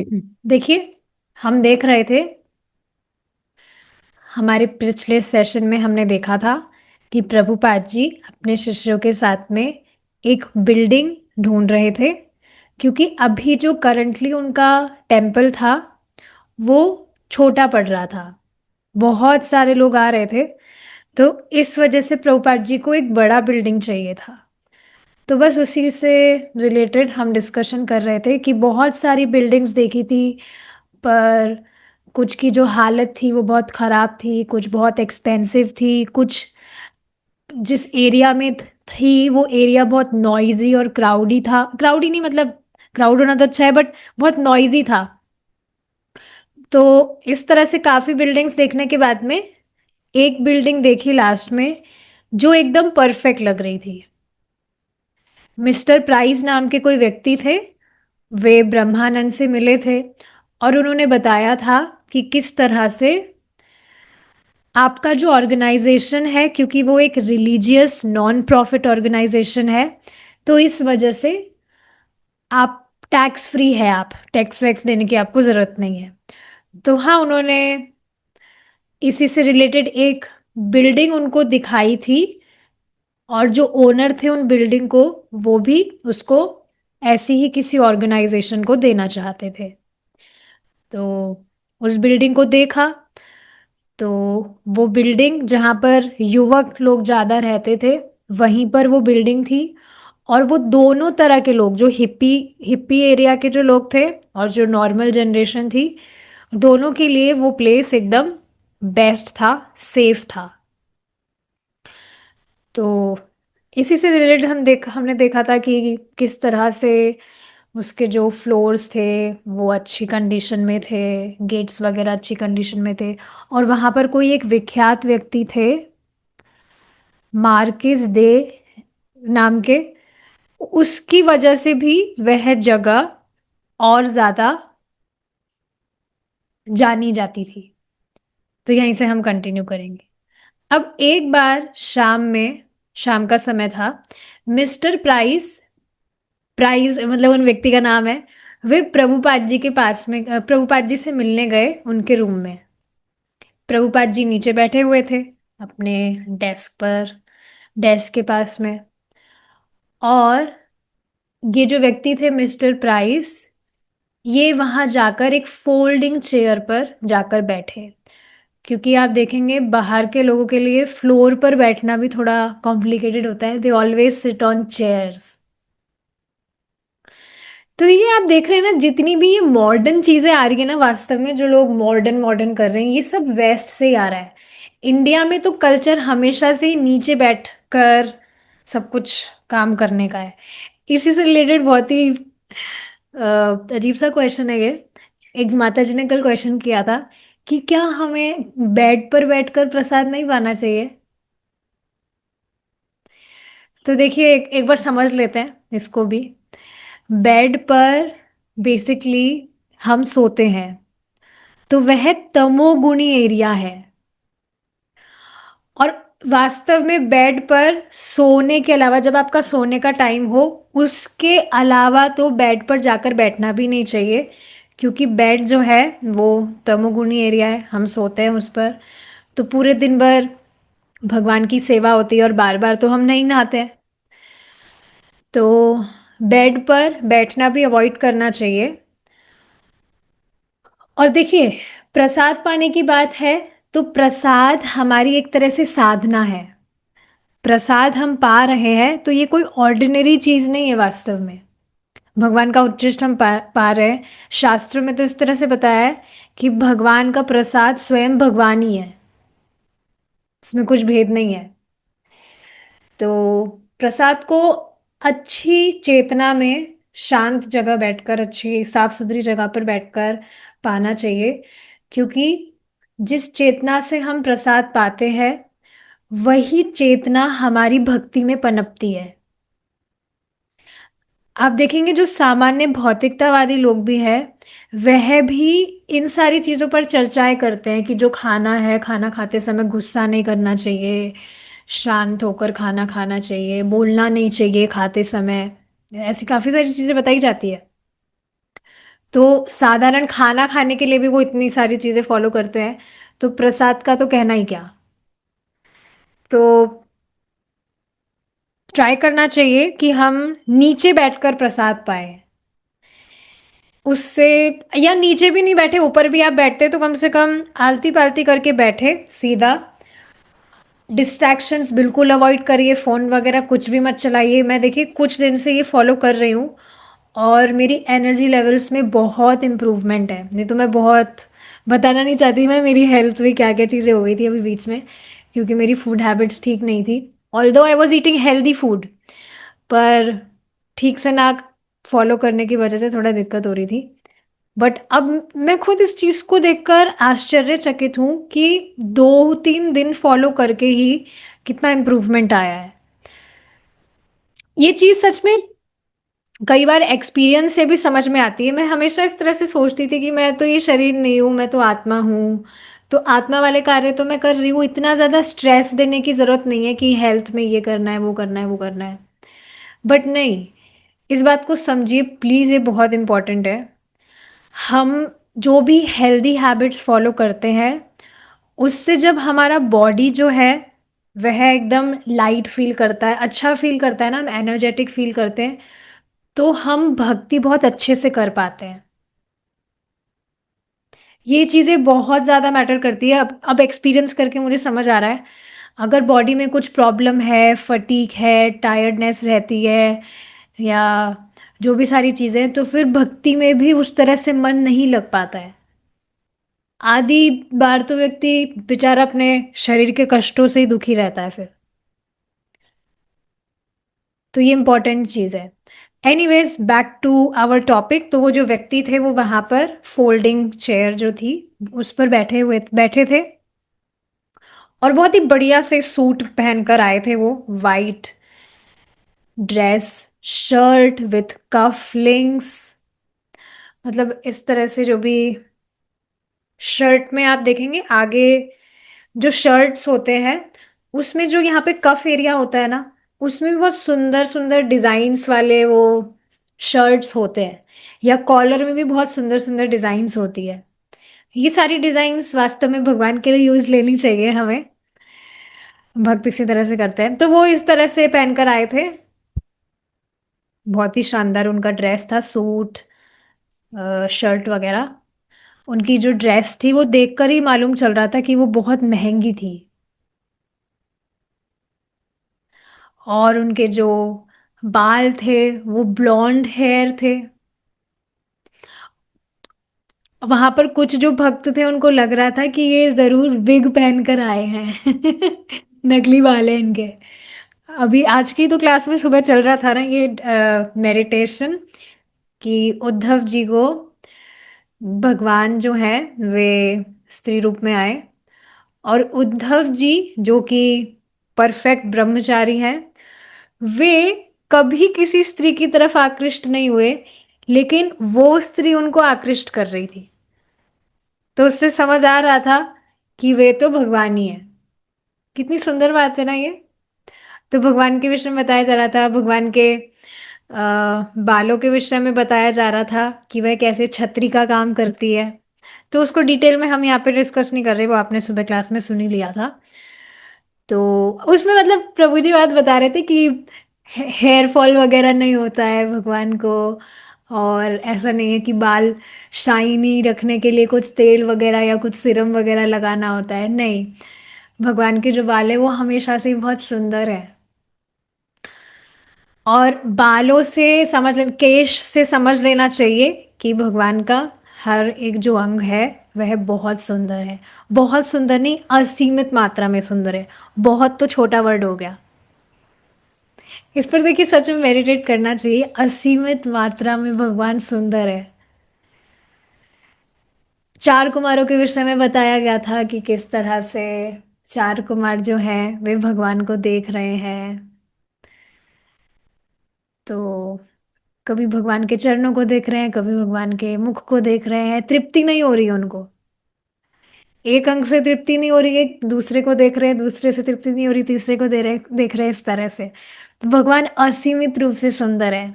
देखिए, हम देख रहे थे, हमारे पिछले सेशन में हमने देखा था कि प्रभुपाद जी अपने शिष्यों के साथ में एक बिल्डिंग ढूंढ रहे थे, क्योंकि अभी जो करंटली उनका टेम्पल था वो छोटा पड़ रहा था। बहुत सारे लोग आ रहे थे, तो इस वजह से प्रभुपाद जी को एक बड़ा बिल्डिंग चाहिए था। तो बस उसी से रिलेटेड हम डिस्कशन कर रहे थे कि बहुत सारी बिल्डिंग्स देखी थी, पर कुछ की जो हालत थी वो बहुत ख़राब थी, कुछ बहुत एक्सपेंसिव थी, कुछ जिस एरिया में थी वो एरिया बहुत नॉइजी और क्राउडी था। क्राउडी नहीं, मतलब क्राउड होना तो अच्छा है, बट बहुत नॉइजी था। तो इस तरह से काफ़ी बिल्डिंग्स देखने के बाद में एक बिल्डिंग देखी लास्ट में, जो एकदम परफेक्ट लग रही थी। मिस्टर प्राइस नाम के कोई व्यक्ति थे, वे ब्रह्मानंद से मिले थे और उन्होंने बताया था कि किस तरह से आपका जो ऑर्गेनाइजेशन है, क्योंकि वो एक रिलीजियस नॉन प्रॉफिट ऑर्गेनाइजेशन है, तो इस वजह से आप टैक्स फ्री है, आप टैक्स वैक्स देने की आपको ज़रूरत नहीं है। तो हाँ, उन्होंने इसी से रिलेटेड एक बिल्डिंग उनको दिखाई थी, और जो ओनर थे उन बिल्डिंग को, वो भी उसको ऐसी ही किसी ऑर्गेनाइजेशन को देना चाहते थे। तो उस बिल्डिंग को देखा, तो वो बिल्डिंग जहाँ पर युवक लोग ज़्यादा रहते थे, वहीं पर वो बिल्डिंग थी। और वो दोनों तरह के लोग, जो हिप्पी हिप्पी एरिया के जो लोग थे और जो नॉर्मल जनरेशन थी, दोनों के लिए वो प्लेस एकदम बेस्ट था, सेफ था। तो इसी से रिलेटेड हमने देखा था कि किस तरह से उसके जो फ्लोर्स थे वो अच्छी कंडीशन में थे, गेट्स वगैरह अच्छी कंडीशन में थे। और वहाँ पर कोई एक विख्यात व्यक्ति थे, मार्किस दे नाम के, उसकी वजह से भी वह जगह और ज़्यादा जानी जाती थी। तो यहीं से हम कंटिन्यू करेंगे। अब एक बार शाम में, शाम का समय था, मिस्टर प्राइस, प्राइस मतलब उन व्यक्ति का नाम है, वे प्रभुपाद जी के पास में, प्रभुपाद जी से मिलने गए उनके रूम में। प्रभुपाद जी नीचे बैठे हुए थे अपने डेस्क पर, डेस्क के पास में। और ये जो व्यक्ति थे मिस्टर प्राइस, ये वहां जाकर एक फोल्डिंग चेयर पर जाकर बैठे, क्योंकि आप देखेंगे बाहर के लोगों के लिए फ्लोर पर बैठना भी थोड़ा कॉम्प्लिकेटेड होता है, they always sit on chairs. तो ये आप देख रहे हैं ना, जितनी भी ये मॉडर्न चीजें आ रही है ना, वास्तव में जो लोग मॉडर्न मॉडर्न कर रहे हैं, ये सब वेस्ट से ही आ रहा है। इंडिया में तो कल्चर हमेशा से ही नीचे बैठ कर सब कुछ काम करने का है। इसी से रिलेटेड बहुत ही अजीब सा क्वेश्चन है ये। एक माता जी ने कल क्वेश्चन किया था कि क्या हमें बेड पर बैठकर प्रसाद नहीं पाना चाहिए। तो देखिए, एक बार समझ लेते हैं इसको भी। बेड पर बेसिकली हम सोते हैं, तो वह तमोगुणी एरिया है। और वास्तव में बेड पर सोने के अलावा, जब आपका सोने का टाइम हो, उसके अलावा तो बेड पर जाकर बैठना भी नहीं चाहिए, क्योंकि बेड जो है वो तमोगुणी एरिया है, हम सोते हैं उस पर। तो पूरे दिन भर भगवान की सेवा होती है और बार बार तो हम नहीं नहाते हैं। तो बेड पर बैठना भी अवॉइड करना चाहिए। और देखिए, प्रसाद पाने की बात है, तो प्रसाद हमारी एक तरह से साधना है। प्रसाद हम पा रहे हैं तो ये कोई ऑर्डिनरी चीज नहीं है वास्तव में। भगवान का उच्चिष्ट हम पा रहे हैं। शास्त्रों में तो इस तरह से बताया है कि भगवान का प्रसाद स्वयं भगवान ही है, इसमें कुछ भेद नहीं है। तो प्रसाद को अच्छी चेतना में, शांत जगह बैठकर, अच्छी साफ सुथरी जगह पर बैठकर पाना चाहिए, क्योंकि जिस चेतना से हम प्रसाद पाते हैं, वही चेतना हमारी भक्ति में पनपती है। आप देखेंगे जो सामान्य भौतिकतावादी लोग भी हैं, वह भी इन सारी चीज़ों पर चर्चाएं करते हैं कि जो खाना है, खाना खाते समय गुस्सा नहीं करना चाहिए, शांत होकर खाना खाना चाहिए, बोलना नहीं चाहिए खाते समय, ऐसी काफ़ी सारी चीज़ें बताई जाती है। तो साधारण खाना खाने के लिए भी वो इतनी सारी चीज़ें फॉलो करते हैं, तो प्रसाद का तो कहना ही क्या। तो ट्राई करना चाहिए कि हम नीचे बैठकर प्रसाद पाए, उससे, या नीचे भी नहीं बैठे, ऊपर भी आप बैठते तो कम से कम आलती पालती करके बैठे सीधा। डिस्ट्रैक्शंस बिल्कुल अवॉइड करिए, फ़ोन वगैरह कुछ भी मत चलाइए। मैं देखिए कुछ दिन से ये फॉलो कर रही हूँ और मेरी एनर्जी लेवल्स में बहुत इम्प्रूवमेंट है। नहीं तो मैं बहुत बताना नहीं चाहती मैं, मेरी हेल्थ में क्या क्या चीज़ें हो गई थी अभी बीच में, क्योंकि मेरी फूड हैबिट्स ठीक नहीं थी। Although I was eating healthy food, पर ठीक से ना फॉलो करने की वजह से थोड़ा दिक्कत हो रही थी। बट अब मैं खुद इस चीज़ को देखकर आश्चर्यचकित हूँ कि 2-3 दिन फॉलो करके ही कितना इम्प्रूवमेंट आया है। ये चीज़ सच में कई बार एक्सपीरियंस से भी समझ में आती है। मैं हमेशा इस तरह से सोचती थी कि मैं तो ये शरीर नहीं हूँ, मैं तो आत्मा हूँ, तो आत्मा वाले कार्य तो मैं कर रही हूँ, इतना ज़्यादा स्ट्रेस देने की ज़रूरत नहीं है कि हेल्थ में ये करना है, वो करना है, वो करना है। बट नहीं, इस बात को समझिए प्लीज़, ये बहुत इम्पॉर्टेंट है। हम जो भी हेल्दी हैबिट्स फॉलो करते हैं, उससे जब हमारा बॉडी जो है वह एकदम लाइट फील करता है, अच्छा फील करता है ना, हम एनर्जेटिक फील करते हैं, तो हम भक्ति बहुत अच्छे से कर पाते हैं। ये चीज़ें बहुत ज़्यादा मैटर करती है। अब एक्सपीरियंस करके मुझे समझ आ रहा है, अगर बॉडी में कुछ प्रॉब्लम है, फटीग है, टायर्डनेस रहती है, या जो भी सारी चीज़ें, तो फिर भक्ति में भी उस तरह से मन नहीं लग पाता है। आधी बार तो व्यक्ति बेचारा अपने शरीर के कष्टों से ही दुखी रहता है फिर। तो ये इम्पोर्टेंट चीज़ है। Anyways back to our topic. तो वो जो व्यक्ति थे वो वहाँ पर फोल्डिंग चेयर जो थी उस पर बैठे थे, और बहुत ही बढ़िया से सूट पहनकर आए थे वो, white dress, shirt with cuff links, मतलब इस तरह से। जो भी शर्ट में आप देखेंगे आगे जो शर्ट्स होते हैं, उसमें जो यहाँ पे कफ एरिया होता है ना, उसमें भी बहुत सुंदर सुंदर डिजाइन्स वाले वो शर्ट्स होते हैं, या कॉलर में भी बहुत सुंदर सुंदर डिजाइन्स होती है। ये सारी डिजाइन्स वास्तव में भगवान के लिए यूज लेनी चाहिए हमें, भक्त इसी तरह से करते हैं। तो वो इस तरह से पहनकर आए थे, बहुत ही शानदार उनका ड्रेस था, सूट शर्ट वगैरह। उनकी जो ड्रेस थी वो देखकर ही मालूम चल रहा था कि वो बहुत महंगी थी, और उनके जो बाल थे वो ब्लॉन्ड हेयर थे। वहां पर कुछ जो भक्त थे उनको लग रहा था कि ये जरूर विग पहन कर आए हैं नकली बाल है इनके। अभी आज की तो क्लास में सुबह चल रहा था ना ये मेडिटेशन, कि उद्धव जी को भगवान जो है वे स्त्री रूप में आए, और उद्धव जी जो कि परफेक्ट ब्रह्मचारी हैं, वे कभी किसी स्त्री की तरफ आकृष्ट नहीं हुए, लेकिन वो स्त्री उनको आकृष्ट कर रही थी। तो उससे समझ आ रहा था कि वे तो भगवान ही है। कितनी सुंदर बात है ना ये। तो भगवान के विषय में बताया जा रहा था, भगवान के बालों के विषय में बताया जा रहा था कि वह कैसे छतरी का काम करती है। तो उसको डिटेल में हम यहाँ पे डिस्कस नहीं कर रहे, वो आपने सुबह क्लास में सुन ही लिया था। तो उसमें मतलब प्रभु जी बात बता रहे थे कि हेयर फॉल वगैरह नहीं होता है भगवान को, और ऐसा नहीं है कि बाल शाइनी रखने के लिए कुछ तेल वगैरह या कुछ सीरम वगैरह लगाना होता है, नहीं। भगवान के जो बाल है वो हमेशा से ही बहुत सुंदर है। और बालों से केश से समझ लेना चाहिए कि भगवान का हर एक जो अंग है वह बहुत सुंदर है। बहुत सुंदर नहीं, असीमित मात्रा में सुंदर है। बहुत तो छोटा वर्ड हो गया। इस पर देखिए सच में मेडिटेट करना चाहिए, असीमित मात्रा में भगवान सुंदर है। चार कुमारों के विषय में बताया गया था कि किस तरह से चार कुमार जो हैं वे भगवान को देख रहे हैं, तो कभी भगवान के चरणों को देख रहे हैं, कभी भगवान के मुख को देख रहे हैं, तृप्ति नहीं हो रही है उनको। एक अंग से तृप्ति नहीं हो रही है, दूसरे को देख रहे हैं, दूसरे से तृप्ति नहीं हो रही, तीसरे को देख रहे हैं, इस तरह से। तो भगवान असीमित रूप से सुंदर है।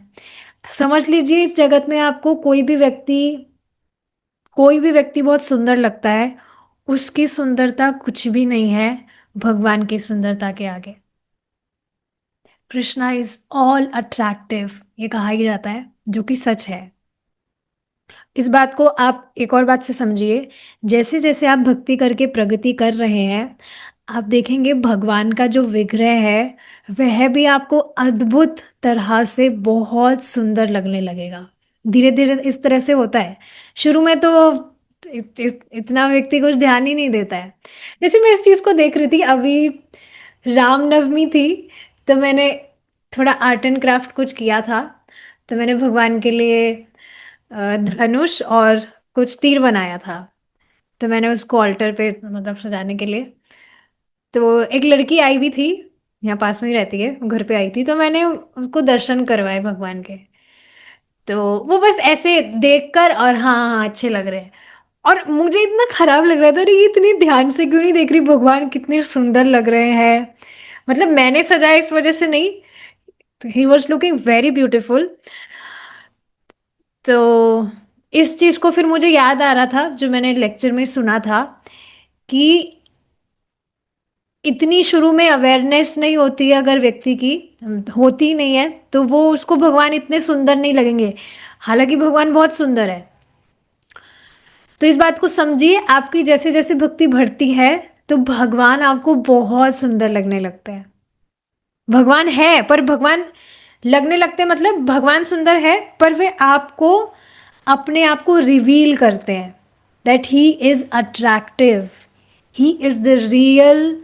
समझ लीजिए इस जगत में आपको कोई भी व्यक्ति बहुत सुंदर लगता है, उसकी सुंदरता कुछ भी नहीं है भगवान की सुंदरता के आगे। कृष्णा इज ऑल अट्रैक्टिव, ये कहा ही जाता है, जो कि सच है। इस बात को आप एक और बात से समझिए, जैसे जैसे आप भक्ति करके प्रगति कर रहे हैं, आप देखेंगे भगवान का जो विग्रह है वह भी आपको अद्भुत तरह से बहुत सुंदर लगने लगेगा। धीरे धीरे इस तरह से होता है। शुरू में तो इतना व्यक्ति कुछ ध्यान ही नहीं देता है। जैसे मैं इस चीज को देख रही थी अभी, रामनवमी थी, तो मैंने थोड़ा आर्ट एंड क्राफ्ट कुछ किया था। तो मैंने भगवान के लिए धनुष और कुछ तीर बनाया था। तो मैंने उसको ऑल्टर पे मतलब सजाने के लिए, तो एक लड़की आई हुई थी, यहाँ पास में ही रहती है, वो घर पे आई थी, तो मैंने उसको दर्शन करवाए भगवान के। तो वो बस ऐसे देखकर और हाँ हाँ अच्छे लग रहे हैं। और मुझे इतना खराब लग रहा था, अरे ये इतनी ध्यान से क्यों नहीं देख रही भगवान कितने सुंदर लग रहे हैं। मतलब मैंने सजाया इस वजह से नहीं, he was looking very beautiful. तो इस चीज को फिर मुझे याद आ रहा था जो मैंने लेक्चर में सुना था, कि इतनी शुरू में अवेयरनेस नहीं होती है अगर व्यक्ति की, होती नहीं है, तो वो उसको भगवान इतने सुंदर नहीं लगेंगे, हालांकि भगवान बहुत सुंदर है। तो इस बात को समझिए, आपकी जैसे जैसे भक्ति बढ़ती है तो भगवान आपको बहुत सुंदर लगने लगते हैं। भगवान है पर भगवान लगने लगते हैं, मतलब भगवान सुंदर है पर वे आपको अपने आप को रिवील करते हैं, that he is attractive, he is the real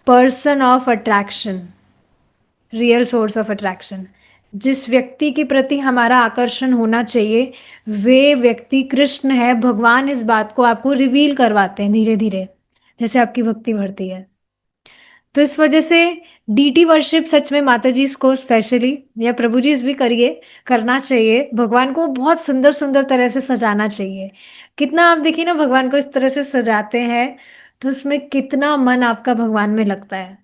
person of attraction, real source of attraction. जिस व्यक्ति के प्रति हमारा आकर्षण होना चाहिए वे व्यक्ति कृष्ण है। भगवान इस बात को आपको रिवील करवाते हैं धीरे धीरे जैसे आपकी भक्ति बढ़ती है। तो इस वजह से डीटी वर्शिप सच में माता जी को स्पेशली या प्रभु जी भी करिए, करना चाहिए। भगवान को बहुत सुंदर सुंदर तरह से सजाना चाहिए। कितना आप देखिए ना भगवान को इस तरह से सजाते हैं तो उसमें कितना मन आपका भगवान में लगता है।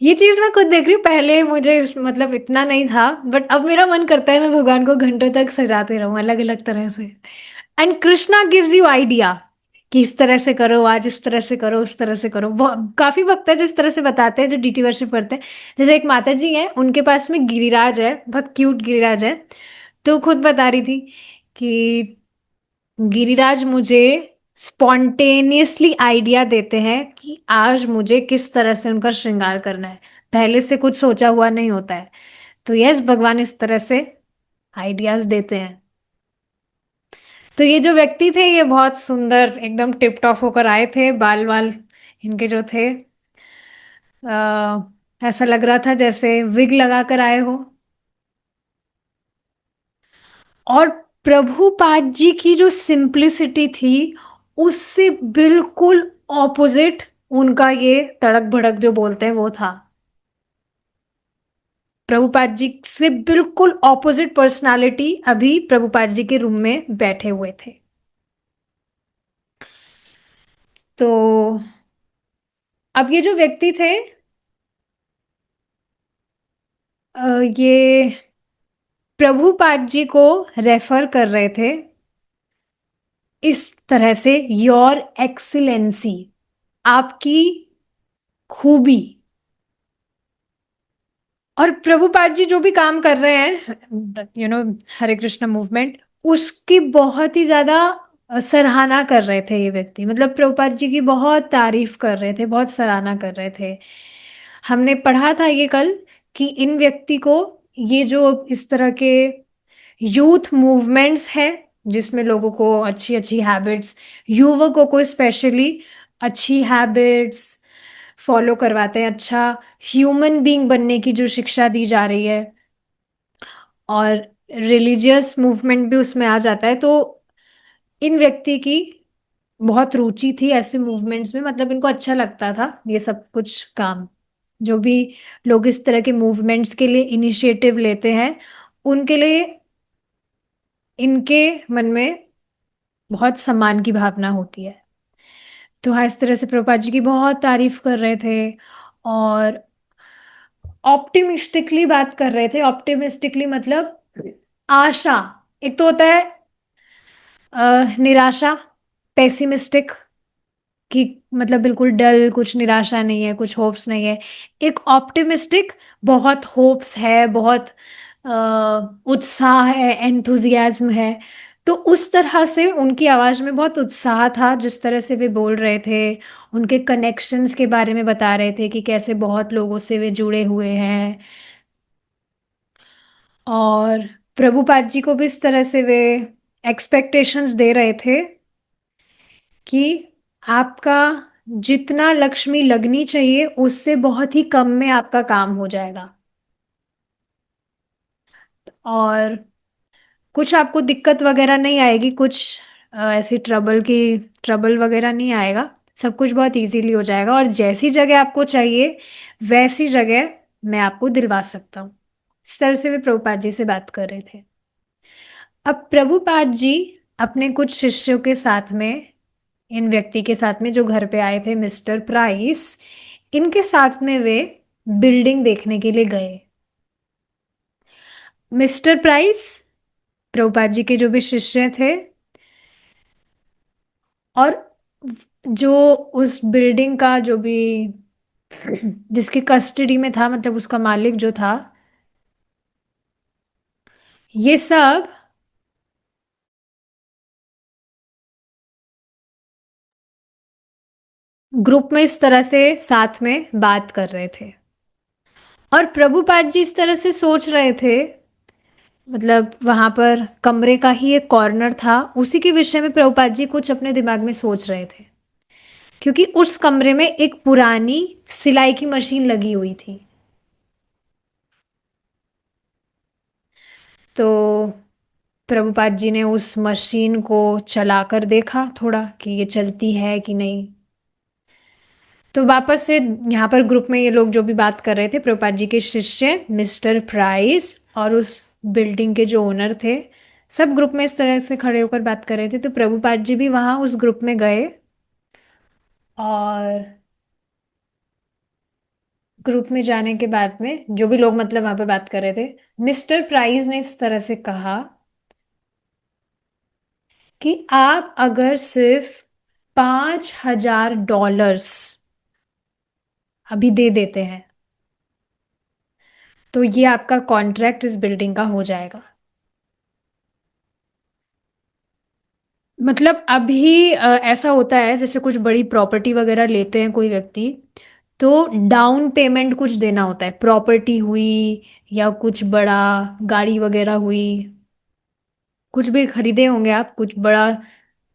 ये चीज मैं खुद देख रही हूँ, पहले मुझे मतलब इतना नहीं था, बट अब मेरा मन करता है मैं भगवान को घंटों तक सजाते रहूं अलग अलग तरह से। And Krishna gives you idea कि इस तरह से करो, आज इस तरह से करो, उस तरह से करो। काफी भक्त है जो इस तरह से बताते हैं, जो डीटी वर्शिप करते हैं। जैसे एक माता जी है, उनके पास में गिरिराज है, बहुत क्यूट गिरिराज है। तो खुद बता रही थी कि गिरिराज मुझे स्पॉन्टेनियसली आइडिया देते हैं कि आज मुझे किस तरह से उनका श्रृंगार करना है, पहले से कुछ सोचा हुआ नहीं होता है। तो यस, भगवान इस तरह से आइडियाज देते हैं। तो ये जो व्यक्ति थे ये बहुत सुंदर एकदम टिप टॉप होकर आए थे, बाल वाल इनके जो थे, ऐसा लग रहा था जैसे विग लगा कर आए हो। और प्रभुपाद जी की जो सिंप्लिसिटी थी उससे बिल्कुल ऑपोजिट उनका ये तड़क भड़क जो बोलते हैं वो था। प्रभुपाद जी से बिल्कुल ऑपोजिट पर्सनालिटी अभी प्रभुपाद जी के रूम में बैठे हुए थे। तो अब ये जो व्यक्ति थे, ये प्रभुपाद जी को रेफर कर रहे थे इस तरह से, योर एक्सीलेंसी, आपकी खूबी। और प्रभुपाद जी जो भी काम कर रहे हैं, हरे कृष्ण मूवमेंट, उसकी बहुत ही ज्यादा सराहना कर रहे थे ये व्यक्ति, मतलब प्रभुपाद जी की बहुत तारीफ कर रहे थे, बहुत सराहना कर रहे थे। हमने पढ़ा था ये कल कि इन व्यक्ति को, ये जो इस तरह के यूथ मूवमेंट्स है जिसमें लोगों को अच्छी अच्छी हैबिट्स, युवकों को स्पेशली अच्छी हैबिट्स फॉलो करवाते हैं, अच्छा ह्यूमन बीइंग बनने की जो शिक्षा दी जा रही है, और रिलीजियस मूवमेंट भी उसमें आ जाता है। तो इन व्यक्ति की बहुत रुचि थी ऐसे मूवमेंट्स में, मतलब इनको अच्छा लगता था ये सब कुछ काम, जो भी लोग इस तरह के मूवमेंट्स के लिए इनिशिएटिव लेते हैं उनके लिए इनके मन में बहुत सम्मान की भावना होती है। तो हाँ, इस तरह से प्रभुपाद जी की बहुत तारीफ कर रहे थे। और ऑप्टिमिस्टिकली बात कर रहे थे। ऑप्टिमिस्टिकली मतलब आशा। एक तो होता है निराशा, पेसिमिस्टिक, कि मतलब बिल्कुल डल, कुछ निराशा नहीं है, कुछ होप्स नहीं है। एक ऑप्टिमिस्टिक, बहुत होप्स है, बहुत उत्साह है, एंथुजियाज्म है। तो उस तरह से उनकी आवाज़ में बहुत उत्साह था, जिस तरह से वे बोल रहे थे। उनके कनेक्शंस के बारे में बता रहे थे कि कैसे बहुत लोगों से वे जुड़े हुए हैं। और प्रभुपाद जी को भी इस तरह से वे एक्सपेक्टेशंस दे रहे थे कि आपका जितना लक्ष्मी लगनी चाहिए उससे बहुत ही कम में आपका काम हो जाएगा। और कुछ आपको दिक्कत वगैरह नहीं आएगी, कुछ ऐसी ट्रबल वगैरह नहीं आएगा। सब कुछ बहुत इजीली हो जाएगा, और जैसी जगह आपको चाहिए वैसी जगह मैं आपको दिलवा सकता हूँ। इस तरह से वे प्रभुपाद जी से बात कर रहे थे। अब प्रभुपाद जी अपने कुछ शिष्यों के साथ में, इन व्यक्ति के साथ में जो घर पे आए थे, मिस्टर प्राइस, इनके साथ में वे बिल्डिंग देखने के लिए गए। मिस्टर प्राइस प्रभुपाद जी के जो भी शिष्य थे, और जो उस बिल्डिंग का जो भी जिसकी कस्टडी में था, मतलब उसका मालिक जो था, ये सब ग्रुप में इस तरह से साथ में बात कर रहे थे। और प्रभुपाद जी इस तरह से सोच रहे थे, मतलब वहां पर कमरे का ही एक कॉर्नर था, उसी के विषय में प्रभुपाद जी कुछ अपने दिमाग में सोच रहे थे। क्योंकि उस कमरे में एक पुरानी सिलाई की मशीन लगी हुई थी। तो प्रभुपाद जी ने उस मशीन को चलाकर देखा थोड़ा, कि ये चलती है कि नहीं। तो वापस से यहाँ पर ग्रुप में ये लोग जो भी बात कर रहे थे, प्रभुपाद जी के शिष्य मिस्टर प्राइस और उस बिल्डिंग के जो ओनर थे, सब ग्रुप में इस तरह से खड़े होकर बात कर रहे थे। तो प्रभुपाद जी भी वहाँ उस ग्रुप में गए, और ग्रुप में जाने के बाद में जो भी लोग मतलब वहां पर बात कर रहे थे, मिस्टर प्राइस ने इस तरह से कहा कि आप अगर सिर्फ $5,000 अभी दे देते हैं तो ये आपका कॉन्ट्रैक्ट इस बिल्डिंग का हो जाएगा। मतलब अभी ऐसा होता है, जैसे कुछ बड़ी प्रॉपर्टी वगैरह लेते हैं कोई व्यक्ति, तो डाउन पेमेंट कुछ देना होता है। प्रॉपर्टी हुई या कुछ बड़ा गाड़ी वगैरह हुई, कुछ भी खरीदे होंगे आप, कुछ बड़ा,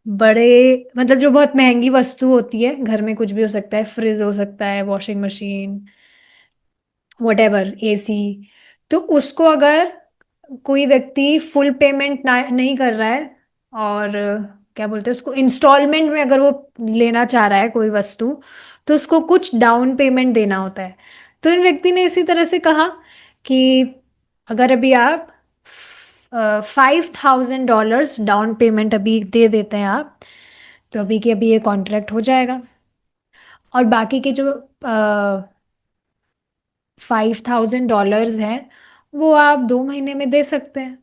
बड़े, मतलब जो बहुत महंगी वस्तु होती है घर में, कुछ भी हो सकता है, फ्रिज हो सकता है, वॉशिंग मशीन, वटेवर, एसी। तो उसको अगर कोई व्यक्ति फुल पेमेंट ना नहीं कर रहा है, और क्या बोलते हैं उसको, इंस्टॉलमेंट में अगर वो लेना चाह रहा है कोई वस्तु, तो उसको कुछ डाउन पेमेंट देना होता है। तो इन व्यक्ति ने इसी तरह से कहा कि अगर अभी आप $5,000 डाउन पेमेंट अभी दे देते हैं आप, तो अभी के अभी ये कॉन्ट्रैक्ट हो जाएगा। और बाकी के जो $5,000 हैं, वो आप 2 महीने में दे सकते हैं।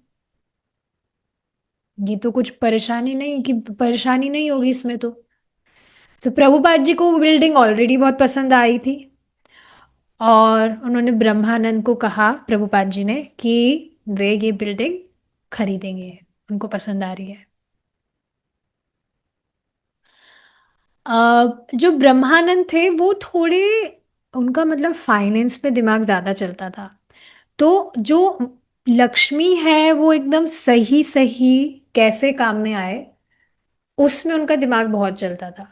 ये तो कुछ परेशानी नहीं, कि परेशानी नहीं होगी इसमें तो प्रभुपाद जी को वो बिल्डिंग ऑलरेडी बहुत पसंद आई थी, और उन्होंने ब्रह्मानंद को कहा, प्रभुपाद जी ने, कि वे ये बिल्डिंग खरीदेंगे, उनको पसंद आ रही है। जो ब्रह्मानंद थे वो थोड़े, उनका मतलब फाइनेंस पे दिमाग ज़्यादा चलता था। तो जो लक्ष्मी है वो एकदम सही सही कैसे काम में आए, उसमें उनका दिमाग बहुत चलता था।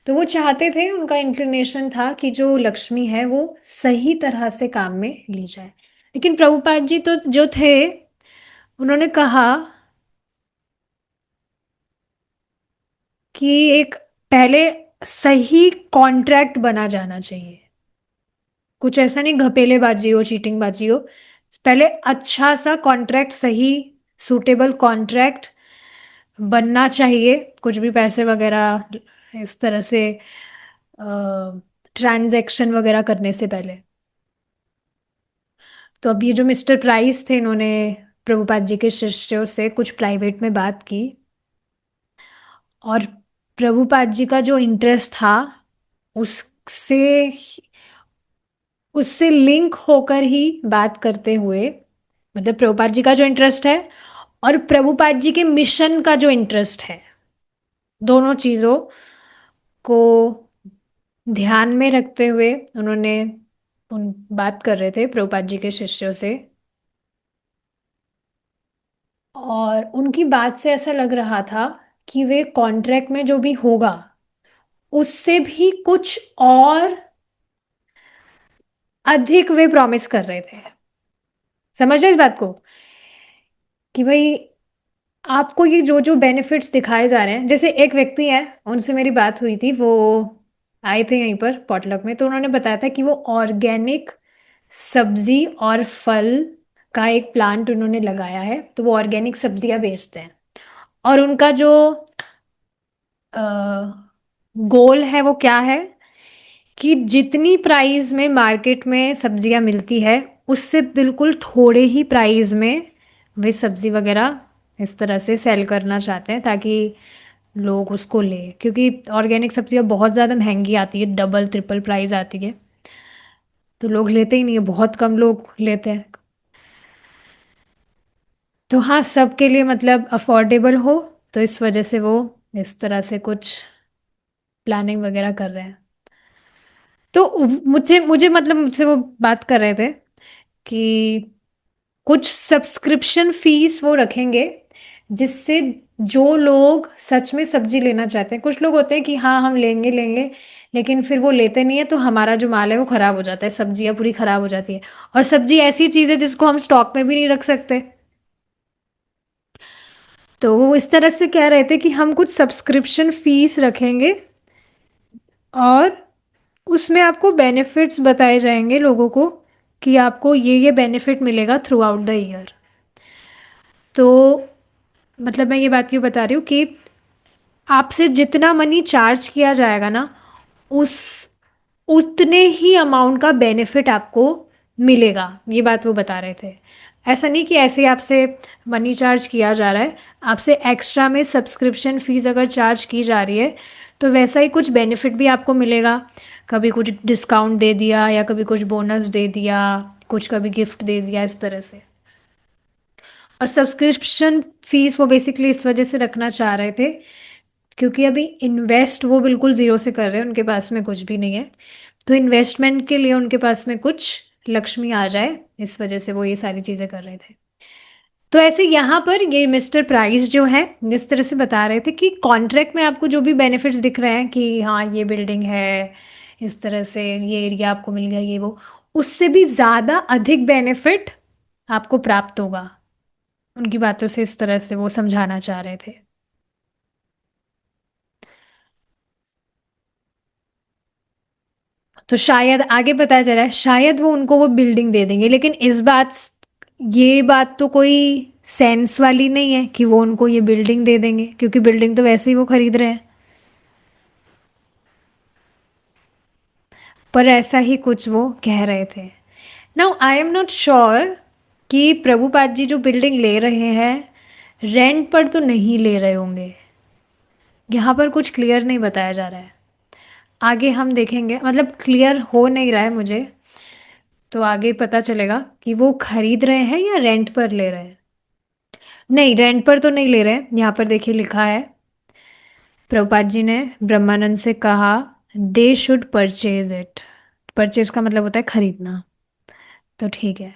तो वो चाहते थे, उनका इंक्लिनेशन था कि जो लक्ष्मी है वो सही तरह से काम में ली जाए। लेकिन प्रभुपाद जी तो जो थे, उन्होंने कहा कि एक पहले सही कॉन्ट्रैक्ट बना जाना चाहिए। कुछ ऐसा नहीं घपेलेबाजी हो, चीटिंग बाजी हो। पहले अच्छा सा कॉन्ट्रैक्ट, सही सूटेबल कॉन्ट्रैक्ट बनना चाहिए। कुछ भी पैसे वगैरह इस तरह से ट्रांजैक्शन वगैरह करने से पहले। तो अब ये जो मिस्टर प्राइस थे, इन्होंने प्रभुपाद जी के शिष्यों से कुछ प्राइवेट में बात की, और प्रभुपाद जी का जो इंटरेस्ट था उससे उससे लिंक होकर ही बात करते हुए, मतलब प्रभुपाद जी का जो इंटरेस्ट है और प्रभुपाद जी के मिशन का जो इंटरेस्ट है, दोनों चीज़ों को ध्यान में रखते हुए उन्होंने उन बात कर रहे थे प्रभुपाद जी के शिष्यों से। और उनकी बात से ऐसा लग रहा था कि वे कॉन्ट्रैक्ट में जो भी होगा उससे भी कुछ और अधिक वे प्रॉमिस कर रहे थे। समझ रहे इस बात को, कि भाई आपको ये जो जो बेनिफिट्स दिखाए जा रहे हैं, जैसे एक व्यक्ति है, उनसे मेरी बात हुई थी, वो आए थे यहीं पर पॉटलक में, तो उन्होंने बताया था कि वो ऑर्गेनिक सब्जी और फल का एक प्लांट उन्होंने लगाया है, तो वो ऑर्गेनिक सब्जियां बेचते हैं। और उनका जो गोल है वो क्या है, कि जितनी प्राइस में मार्केट में सब्जियां मिलती है उससे बिल्कुल थोड़े ही प्राइस में वे सब्जी वगैरह इस तरह से सेल करना चाहते हैं, ताकि लोग उसको ले, क्योंकि ऑर्गेनिक सब्जियां बहुत ज़्यादा महंगी आती है, डबल ट्रिपल प्राइस आती है, तो लोग लेते ही नहीं है, बहुत कम लोग लेते हैं। तो हाँ, सबके लिए मतलब अफोर्डेबल हो, तो इस वजह से वो इस तरह से कुछ प्लानिंग वगैरह कर रहे हैं। तो मुझे मुझे मतलब मुझसे वो बात कर रहे थे कि कुछ सब्सक्रिप्शन फीस वो रखेंगे, जिससे जो लोग सच में सब्जी लेना चाहते हैं, कुछ लोग होते हैं कि हाँ हम लेंगे लेंगे, लेकिन फिर वो लेते नहीं है, तो हमारा जो माल है वो खराब हो जाता है, सब्जियां पूरी खराब हो जाती है। और सब्जी ऐसी चीज़ है जिसको हम स्टॉक में भी नहीं रख सकते। तो वो इस तरह से कह रहे थे कि हम कुछ सब्सक्रिप्शन फीस रखेंगे, और उसमें आपको बेनिफिट्स बताए जाएंगे लोगों को, कि आपको ये बेनिफिट मिलेगा थ्रू आउट द ईयर। तो मतलब मैं ये बात क्यों बता रही हूँ कि आपसे जितना मनी चार्ज किया जाएगा ना, उस उतने ही अमाउंट का बेनिफिट आपको मिलेगा, ये बात वो बता रहे थे। ऐसा नहीं कि ऐसे ही आपसे मनी चार्ज किया जा रहा है, आपसे एक्स्ट्रा में सब्सक्रिप्शन फीस अगर चार्ज की जा रही है तो वैसा ही कुछ बेनिफिट भी आपको मिलेगा। कभी कुछ डिस्काउंट दे दिया, या कभी कुछ बोनस दे दिया, कुछ कभी गिफ्ट दे दिया, इस तरह से। और सब्सक्रिप्शन फीस वो बेसिकली इस वजह से रखना चाह रहे थे, क्योंकि अभी इन्वेस्ट वो बिल्कुल ज़ीरो से कर रहे हैं, उनके पास में कुछ भी नहीं है, तो इन्वेस्टमेंट के लिए उनके पास में कुछ लक्ष्मी आ जाए, इस वजह से वो ये सारी चीज़ें कर रहे थे। तो ऐसे यहाँ पर ये मिस्टर प्राइस जो है जिस तरह से बता रहे थे कि कॉन्ट्रैक्ट में आपको जो भी बेनिफिट्स दिख रहे हैं, कि हाँ ये बिल्डिंग है, इस तरह से ये एरिया आपको मिल गया, ये वो, उससे भी ज़्यादा अधिक बेनिफिट आपको प्राप्त होगा। उनकी बातों से इस तरह से वो समझाना चाह रहे थे। तो शायद आगे पता चला है, शायद वो उनको वो बिल्डिंग दे देंगे, लेकिन इस बात, ये बात तो कोई सेंस वाली नहीं है कि वो उनको ये बिल्डिंग दे देंगे, क्योंकि बिल्डिंग तो वैसे ही वो खरीद रहे हैं। पर ऐसा ही कुछ वो कह रहे थे। Now I am not sure कि प्रभुपाद जी जो बिल्डिंग ले रहे हैं रेंट पर तो नहीं ले रहे होंगे, यहाँ पर कुछ क्लियर नहीं बताया जा रहा है। आगे हम देखेंगे, मतलब क्लियर हो नहीं रहा है मुझे, तो आगे पता चलेगा कि वो खरीद रहे हैं या रेंट पर ले रहे हैं। नहीं, रेंट पर तो नहीं ले रहे हैं, यहाँ पर देखिए लिखा है, प्रभुपाद जी ने ब्रह्मानंद से कहा, they should purchase it. Purchase का मतलब होता है खरीदना, तो ठीक है।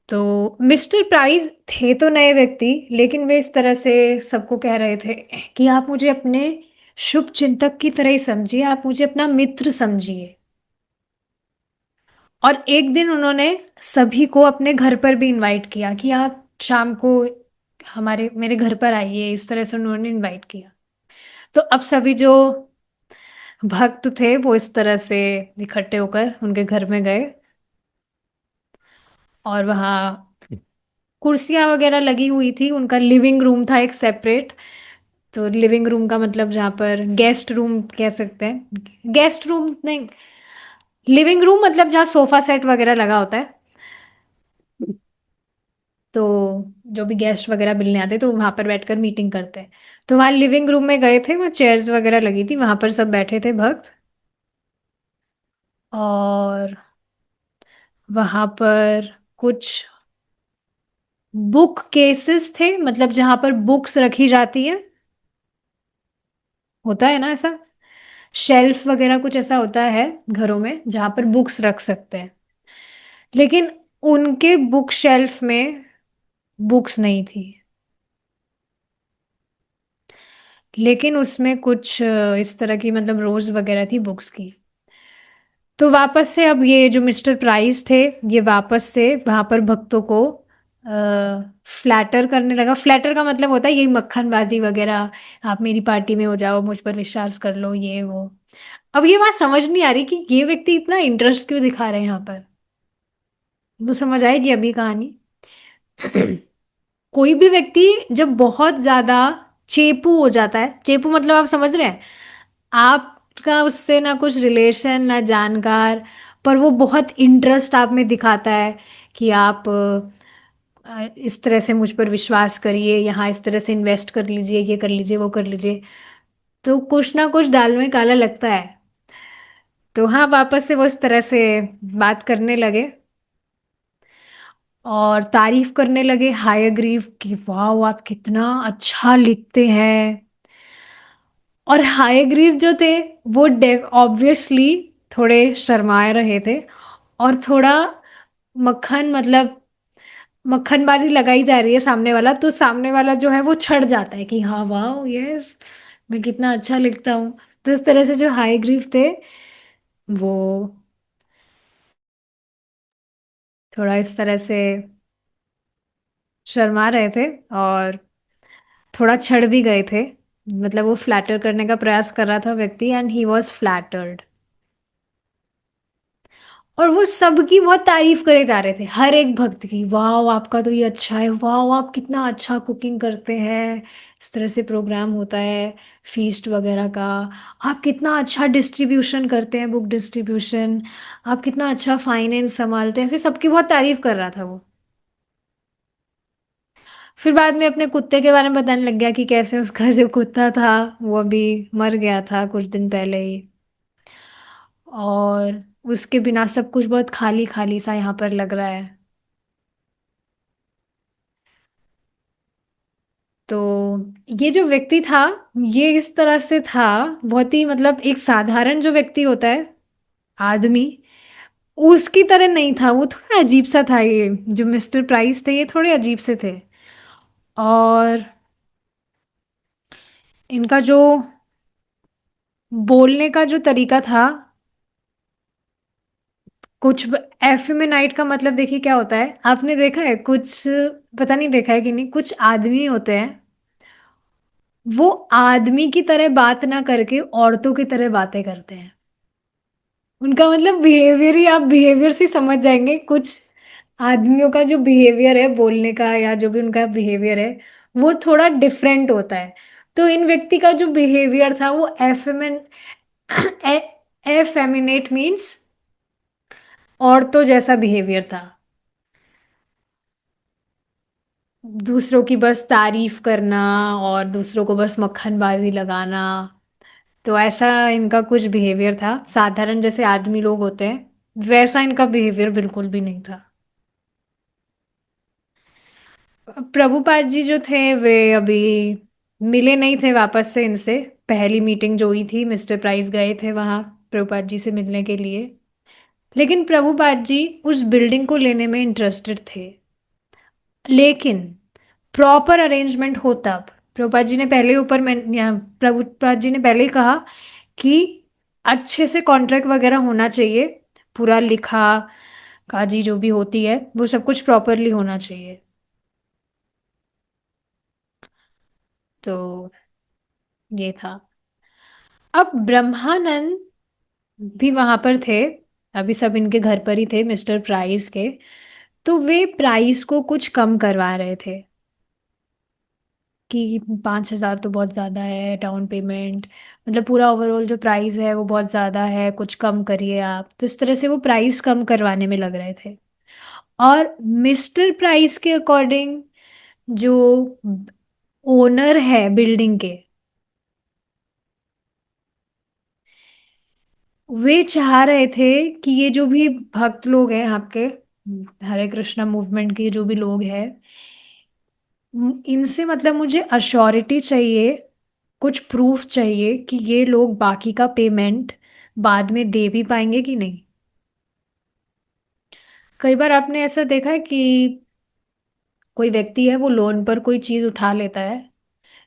तो मिस्टर प्राइस थे तो नए व्यक्ति, लेकिन वे इस तरह से सबको कह रहे थे कि आप मुझे अपने शुभ चिंतक की तरह ही समझिए, आप मुझे अपना मित्र समझिए। और एक दिन उन्होंने सभी को अपने घर पर भी इनवाइट किया कि आप शाम को हमारे मेरे घर पर आइए, इस तरह से उन्होंने इनवाइट किया। तो अब सभी जो भक्त थे वो इस तरह से इकट्ठे होकर उनके घर में गए, और वहाँ कुर्सियाँ वगैरह लगी हुई थी, उनका लिविंग रूम था एक सेपरेट, तो लिविंग रूम का मतलब जहाँ पर गेस्ट रूम कह सकते हैं, गेस्ट रूम नहीं, लिविंग रूम मतलब जहाँ सोफा सेट वगैरह लगा होता है। तो जो भी गेस्ट वगैरह मिलने आते तो वहां पर बैठकर मीटिंग करते हैं। तो वहाँ लिविंग रूम में गए थे, वहाँ चेयर्स वगैरह लगी थी, वहां पर सब बैठे थे भक्त। और वहां पर कुछ बुक केसेस थे, मतलब जहां पर बुक्स रखी जाती है, होता है ना ऐसा, शेल्फ वगैरह कुछ ऐसा होता है घरों में जहां पर बुक्स रख सकते हैं। लेकिन उनके बुक शेल्फ में बुक्स नहीं थी, लेकिन उसमें कुछ इस तरह की मतलब रोज वगैरह थी बुक्स की। तो वापस से अब ये जो मिस्टर प्राइस थे, ये वापस से वहां पर भक्तों को फ्लैटर करने लगा। फ्लैटर का मतलब होता है यही मक्खनबाजी वगैरह, आप मेरी पार्टी में हो जाओ, मुझ पर विश्वास कर लो, ये वो। अब ये बात समझ नहीं आ रही कि ये व्यक्ति इतना इंटरेस्ट क्यों दिखा रहे हैं यहाँ पर। वो समझ आएगी अभी कहानी। कोई भी व्यक्ति जब बहुत ज्यादा चेपू हो जाता है, चेपू मतलब आप समझ रहे हैं, आपका उससे ना कुछ रिलेशन ना जानकार, पर वो बहुत इंटरेस्ट आप में दिखाता है कि आप इस तरह से मुझ पर विश्वास करिए, यहाँ इस तरह से इन्वेस्ट कर लीजिए, ये कर लीजिए, वो कर लीजिए, तो कुछ ना कुछ दाल में काला लगता है। तो हाँ, वापस से वो इस तरह से बात करने लगे और तारीफ करने लगे हायग्रीव की, वाह आप कितना अच्छा लिखते हैं। और हायग्रीव जो थे वो ऑब्वियसली थोड़े शर्माए रहे थे, और थोड़ा मक्खन मतलब मक्खनबाजी लगाई जा रही है सामने वाला, तो सामने वाला जो है वो छड़ जाता है कि हाँ वाह यस, मैं कितना अच्छा लिखता हूँ। तो इस तरह से जो हायग्रीव थे वो थोड़ा इस तरह से शर्मा रहे थे और थोड़ा छड़ भी गए थे। मतलब वो फ्लैटर करने का प्रयास कर रहा था व्यक्ति, एंड ही वॉज फ्लैटर्ड। और वो सबकी बहुत तारीफ करे जा रहे थे, हर एक भक्त की, वाह आपका तो ये अच्छा है, वाह आप कितना अच्छा कुकिंग करते हैं, इस तरह से प्रोग्राम होता है फीस्ट वगैरह का, आप कितना अच्छा डिस्ट्रीब्यूशन करते हैं, बुक डिस्ट्रीब्यूशन, आप कितना अच्छा फाइनेंस संभालते हैं, ऐसे सबकी बहुत तारीफ कर रहा था वो। फिर बाद में अपने कुत्ते के बारे में बताने लग गया कि कैसे उसका जो कुत्ता था वो अभी मर गया था कुछ दिन पहले ही, और उसके बिना सब कुछ बहुत खाली खाली सा यहाँ पर लग रहा है। तो ये जो व्यक्ति था, ये इस तरह से था, बहुत ही मतलब एक साधारण जो व्यक्ति होता है, आदमी, उसकी तरह नहीं था, वो थोड़ा अजीब सा था। ये जो मिस्टर प्राइस थे ये थोड़े अजीब से थे। और इनका जो बोलने का जो तरीका था, कुछ एफेमिनाइट का मतलब देखिए क्या होता है, आपने देखा है कुछ, पता नहीं देखा है कि नहीं, कुछ आदमी होते हैं वो आदमी की तरह बात ना करके औरतों की तरह बातें करते हैं। उनका मतलब बिहेवियर ही, आप बिहेवियर से ही समझ जाएंगे कुछ आदमियों का जो बिहेवियर है बोलने का, या जो भी उनका बिहेवियर है वो थोड़ा डिफरेंट होता है। तो इन व्यक्ति का जो बिहेवियर था वो एफेमिन एफेमिनेट मीन्स औरतों जैसा बिहेवियर था, दूसरों की बस तारीफ करना और दूसरों को बस मक्खनबाजी लगाना। तो ऐसा इनका कुछ बिहेवियर था, साधारण जैसे आदमी लोग होते हैं वैसा इनका बिहेवियर बिल्कुल भी नहीं था। प्रभुपाद जी जो थे वे अभी मिले नहीं थे वापस से इनसे। पहली मीटिंग जो हुई थी, मिस्टर प्राइस गए थे वहां प्रभुपाद जी से मिलने के लिए, लेकिन प्रभुपाद जी उस बिल्डिंग को लेने में इंटरेस्टेड थे। लेकिन प्रॉपर अरेंजमेंट हो तब, प्रभुपाद जी ने पहले ऊपर मैं प्रभुपाद जी ने पहले ही कहा कि अच्छे से कॉन्ट्रैक्ट वगैरह होना चाहिए, पूरा लिखा काजी जो भी होती है वो सब कुछ प्रॉपरली होना चाहिए। तो ये था। अब ब्रह्मानंद भी वहां पर थे, अभी सब इनके घर पर ही थे मिस्टर प्राइस के। तो वे प्राइस को कुछ कम करवा रहे थे कि 5,000 तो बहुत ज़्यादा है डाउन पेमेंट, मतलब पूरा ओवरऑल जो प्राइस है वो बहुत ज़्यादा है, कुछ कम करिए आप। तो इस तरह से वो प्राइस कम करवाने में लग रहे थे। और मिस्टर प्राइस के अकॉर्डिंग जो ओनर है बिल्डिंग के, वे चाह रहे थे कि ये जो भी भक्त लोग हैं आपके, हरे कृष्णा मूवमेंट के जो भी लोग हैं, इनसे मतलब मुझे अश्योरिटी चाहिए, कुछ प्रूफ चाहिए कि ये लोग बाकी का पेमेंट बाद में दे भी पाएंगे कि नहीं। कई बार आपने ऐसा देखा है कि कोई व्यक्ति है वो लोन पर कोई चीज़ उठा लेता है,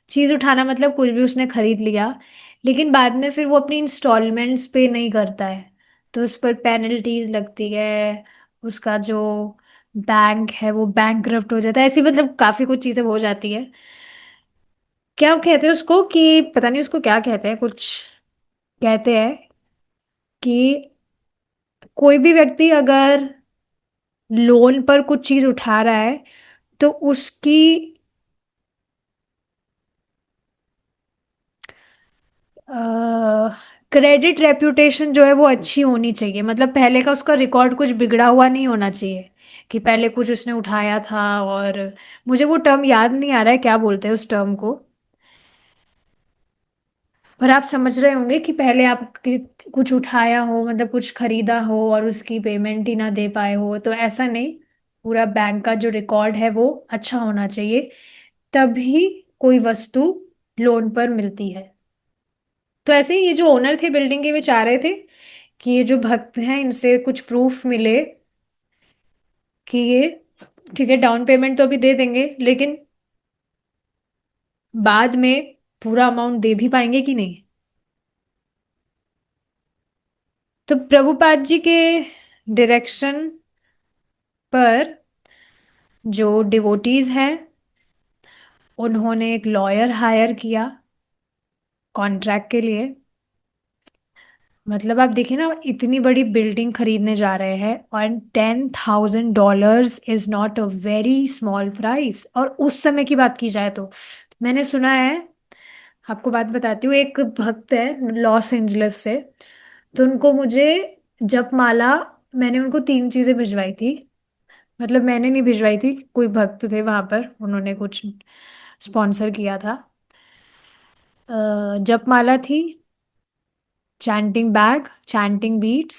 चीज़ उठाना मतलब कुछ भी उसने खरीद लिया, लेकिन बाद में फिर वो अपनी इंस्टॉलमेंट्स पे नहीं करता है, तो उस पर पेनल्टीज लगती है, उसका जो बैंक है वो बैंकरप्ट हो जाता है, ऐसी मतलब काफ़ी कुछ चीज़ें हो जाती है। क्या कहते हैं उसको, कि पता नहीं उसको क्या कहते हैं, कुछ कहते हैं कि कोई भी व्यक्ति अगर लोन पर कुछ चीज़ उठा रहा है तो उसकी क्रेडिट रेप्यूटेशन जो है वो अच्छी होनी चाहिए, मतलब पहले का उसका रिकॉर्ड कुछ बिगड़ा हुआ नहीं होना चाहिए, कि पहले कुछ उसने उठाया था। और मुझे वो टर्म याद नहीं आ रहा है क्या बोलते हैं उस टर्म को, पर आप समझ रहे होंगे कि पहले आप कुछ उठाया हो, मतलब कुछ खरीदा हो और उसकी पेमेंट ही ना दे पाए हो, तो ऐसा नहीं, पूरा बैंक का जो रिकॉर्ड है वो अच्छा होना चाहिए, तभी कोई वस्तु लोन पर मिलती है। तो ऐसे ही ये जो ओनर थे बिल्डिंग के, वे चाह रहे थे कि ये जो भक्त हैं इनसे कुछ प्रूफ मिले कि ये ठीक है, डाउन पेमेंट तो अभी दे देंगे, लेकिन बाद में पूरा अमाउंट दे भी पाएंगे कि नहीं। तो प्रभुपाद जी के डायरेक्शन पर जो डिवोटीज हैं उन्होंने एक लॉयर हायर किया कॉन्ट्रैक्ट के लिए। मतलब आप देखिए ना, इतनी बड़ी बिल्डिंग खरीदने जा रहे हैं, और $10,000 is not a very small price. और उस समय की बात की जाए तो मैंने सुना है, आपको बात बताती हूँ, एक भक्त है लॉस एंजलिस से, तो उनको मुझे जपमाला, मैंने उनको 3 चीज़ें भिजवाई थी, मतलब मैंने नहीं भिजवाई थी, कोई भक्त थे वहां पर, उन्होंने कुछ स्पॉन्सर किया था। जपमाला थी, चैंटिंग बैग, चैंटिंग बीट्स,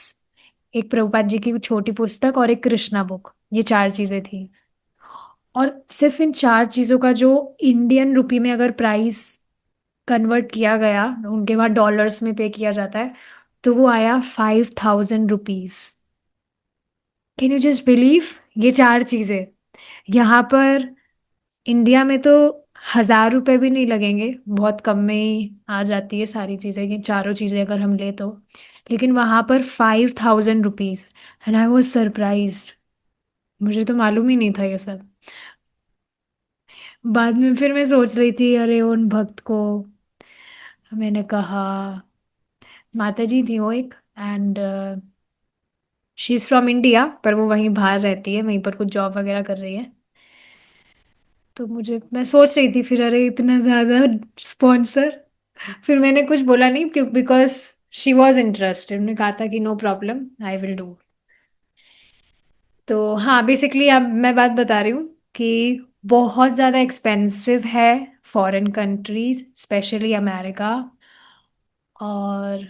एक प्रभुपाद जी की छोटी पुस्तक और एक कृष्णा बुक, ये 4 चीजें थी। और सिर्फ इन 4 चीजों का जो इंडियन रुपी में अगर प्राइस कन्वर्ट किया गया, उनके वहाँ डॉलर्स में पे किया जाता है, तो वो आया ₹5,000। कैन यू जस्ट बिलीव, ये 4 चीजें यहाँ पर इंडिया में तो ₹1,000 भी नहीं लगेंगे, बहुत कम में ही आ जाती है सारी चीज़ें, ये चारों चीज़ें अगर हम ले तो, लेकिन वहाँ पर ₹5,000। एंड आई वॉज सरप्राइज्ड, मुझे तो मालूम ही नहीं था ये सब। बाद में फिर मैं सोच रही थी, अरे उन भक्त को मैंने कहा, माता जी थी वो एक, and she is from India, पर वो वहीं बाहर रहती है, वहीं पर कुछ जॉब वगैरह कर रही है। तो मुझे, मैं सोच रही थी फिर, अरे इतना ज़्यादा स्पॉन्सर, फिर मैंने कुछ बोला नहीं, क्यों, बिकॉज शी वॉज इंटरेस्टेड, उन्होंने कहा था कि no problem, I will do. तो हाँ, बेसिकली अब मैं बात बता रही हूँ कि बहुत ज़्यादा एक्सपेंसिव है फॉरेन कंट्रीज, स्पेशली अमेरिका, और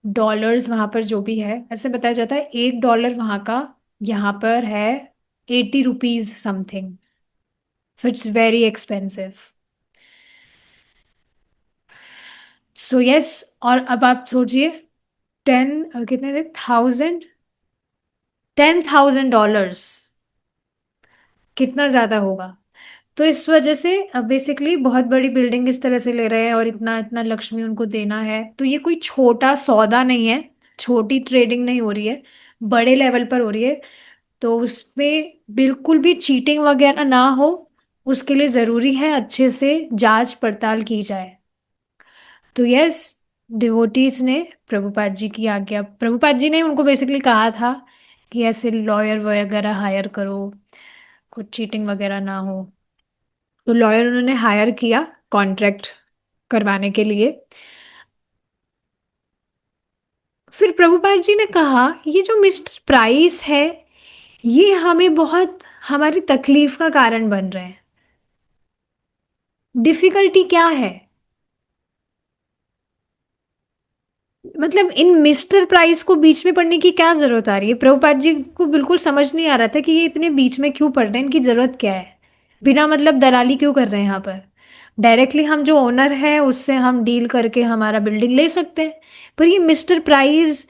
डॉलर्स वहाँ पर जो भी है, ऐसे बताया जाता है $1 वहाँ का यहाँ पर है ₹80 something, so it's very expensive. So yes, और अब आप सोचिए, कितने थे, 10,000 कितना ज्यादा होगा। तो इस वजह से बेसिकली बहुत बड़ी बिल्डिंग इस तरह से ले रहे हैं, और इतना इतना लक्ष्मी उनको देना है, तो ये कोई छोटा सौदा नहीं है, छोटी ट्रेडिंग नहीं हो रही है, बड़े लेवल पर हो रही है। तो उसमें बिल्कुल भी चीटिंग वगैरह ना हो, उसके लिए जरूरी है अच्छे से जांच पड़ताल की जाए। तो यस, डिवोटीज ने प्रभुपाद जी की आज्ञा, प्रभुपाद जी ने उनको बेसिकली कहा था कि ऐसे लॉयर वगैरह हायर करो, कुछ चीटिंग वगैरह ना हो। तो लॉयर उन्होंने हायर किया कॉन्ट्रैक्ट करवाने के लिए। फिर प्रभुपाद जी ने कहा, ये जो मिस्टर प्राइस है, ये हमें बहुत हमारी तकलीफ का कारण बन रहे हैं। डिफिकल्टी क्या है? मतलब इन मिस्टर प्राइस को बीच में पढ़ने की क्या जरूरत आ रही है? प्रभुपाद जी को बिल्कुल समझ नहीं आ रहा था कि ये इतने बीच में क्यों पढ़ रहे हैं, इनकी जरूरत क्या है, बिना मतलब दलाली क्यों कर रहे हैं यहाँ पर। डायरेक्टली हम जो ओनर है उससे हम डील करके हमारा बिल्डिंग ले सकते हैं। पर ये मिस्टर प्राइस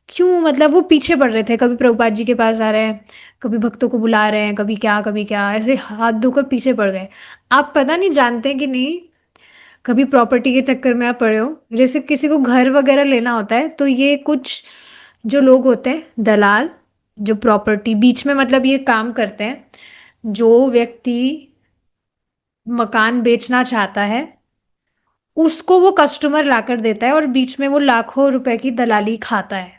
क्यों, मतलब वो पीछे पड़ रहे थे, कभी प्रभुपाद जी के पास आ रहे हैं, कभी भक्तों को बुला रहे हैं, कभी क्या, ऐसे हाथ धोकर पीछे पड़ गए। आप पता नहीं जानते कि नहीं, कभी प्रॉपर्टी के चक्कर में आप पड़े हो, जैसे किसी को घर वगैरह लेना होता है तो ये कुछ जो लोग होते हैं दलाल, जो प्रॉपर्टी बीच में मतलब ये काम करते हैं, जो व्यक्ति मकान बेचना चाहता है उसको वो कस्टमर लाकर देता है और बीच में वो लाखों रुपए की दलाली खाता है।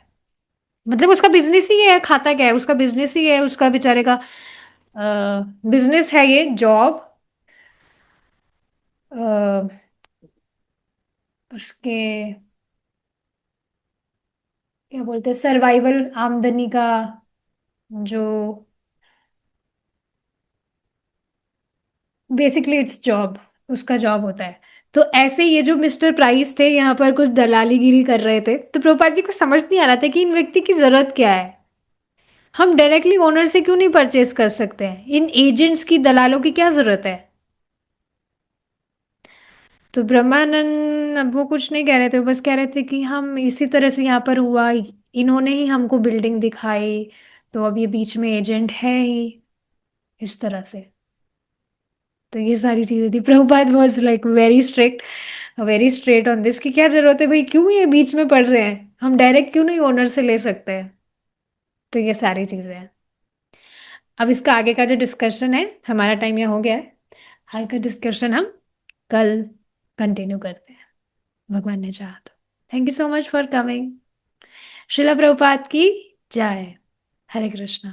मतलब उसका बिजनेस ही है, खाता क्या है, उसका बिजनेस ही है, उसका बेचारे का बिजनेस है ये, जॉब, उसके क्या बोलते हैं, सर्वाइवल, आमदनी का जो, बेसिकली इट्स जॉब, उसका जॉब होता है। तो ऐसे ये जो मिस्टर प्राइस थे यहाँ पर कुछ दलालीगिरी कर रहे थे, तो प्रभुपाद जी को समझ नहीं आ रहा था कि इन व्यक्ति की जरूरत क्या है। हम डायरेक्टली ओनर से क्यों नहीं परचेज कर सकते हैं, इन एजेंट्स की, दलालों की क्या जरूरत है। तो ब्रह्मानंद अब वो कुछ नहीं कह रहे थे, वो बस कह रहे थे कि हम इसी तरह से यहाँ पर हुआ, इन्होंने ही हमको बिल्डिंग दिखाई, तो अब ये बीच में एजेंट है ही, इस तरह से। तो ये सारी चीजें थी। Prabhupada was like very strict, very straight on this, कि क्या जरूरत है भाई, क्यों ये बीच में पढ़ रहे हैं, हम डायरेक्ट क्यों नहीं ओनर से ले सकते हैं। तो ये सारी चीजें हैं। अब इसका आगे का जो डिस्कशन है, हमारा टाइम यहाँ हो गया है, आगे का डिस्कशन हम कल कंटिन्यू करते हैं, भगवान ने चाहा तो। Thank you so much for coming. शिला प्रभुपाद की जय। हरे कृष्णा।